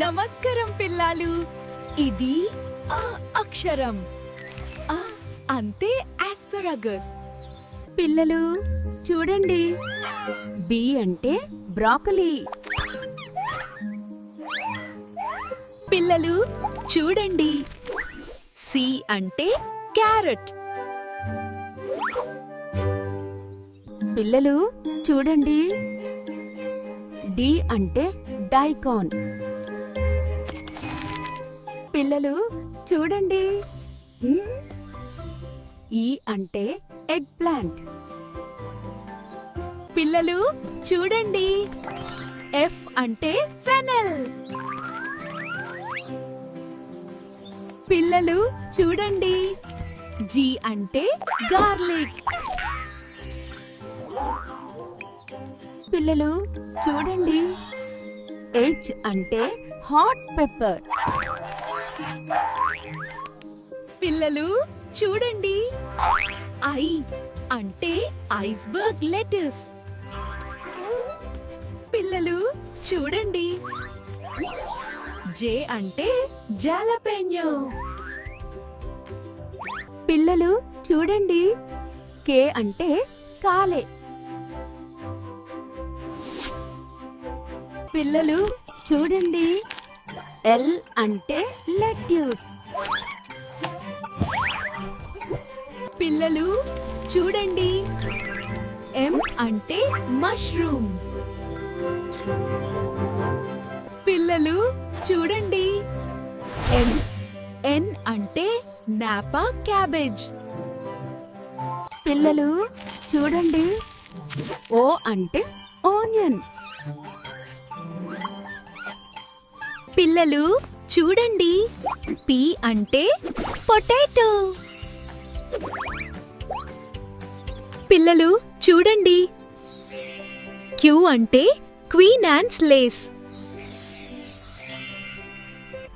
నమస్కారం పిల్లాలు. ఇది అక్షరం అంటే ఆస్పరాగస్. పిల్లలు చూడండి, బి అంటే బ్రాకలీ. పిల్లలు చూడండి, సి అంటే క్యారెట్. పిల్లలు చూడండి, డి అంటే డైకాన్. పిల్లలు చూడండి, ఈ అంటే ఎగ్ ప్లాంట్. పిల్లలు చూడండి, ఎఫ్ అంటే ఫెనెల్. పిల్లలు చూడండి, జి అంటే గార్లిక్. పిల్లలు చూడండి, హెచ్ అంటే హాట్ పెప్పర్. పిల్లలు చూడండి, ఐ అంటే ఐస్బర్గ్ లెటస్. పిల్లలు చూడండి, జే అంటే జాలపెన్యో. పిల్లలు చూడండి, కే అంటే కాలే. పిల్లలు చూడండి, ఎల్ అంటే లెట్యూస్. పిల్లలు చూడండి, ఎం అంటే మష్రూమ్. పిల్లలు చూడండి, ఎన్ అంటే నాపా క్యాబేజ్. పిల్లలు చూడండి, ఓ అంటే ఆనియన్. పిల్లలు చూడండి, పి అంటే పొటాటో. పిల్లలు చూడండి, క్యూ అంటే క్వీన్ అండ్ లేస్.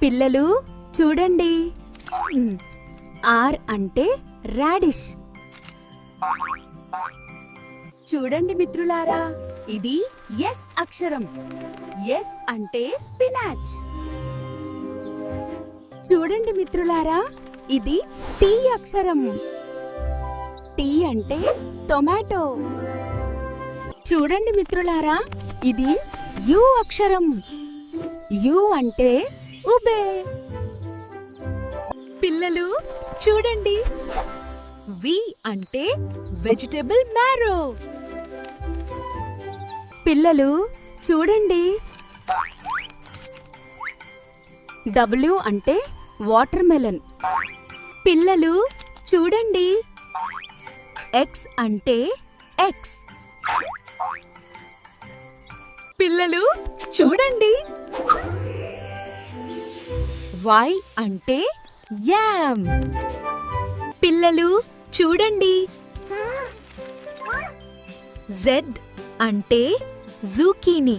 పిల్లలు చూడండి, ఆర్ అంటే రాడిష్. చూడండి మిత్రులారా, ఇది ఎస్ అక్షరం. ఎస్ అంటే స్పినాచ్. చూడండి మిత్రులారా, ఇది టీ అక్షరం. టీ అంటే టొమాటో. చూడండి మిత్రులారా, ఇది యు అక్షరం. యు అంటే ఉబే. పిల్లలు చూడండి, వి అంటే వెజిటబుల్ మ్యారో. పిల్లలు చూడండి, డబ్ల్యూ అంటే వాటర్ మెలన్. పిల్లలు చూడండి, ఎక్స్ అంటే ఎక్స్. పిల్లలు చూడండి, వై అంటే యామ్. పిల్లలు చూడండి, జెడ్ అంటే జూకీనీ.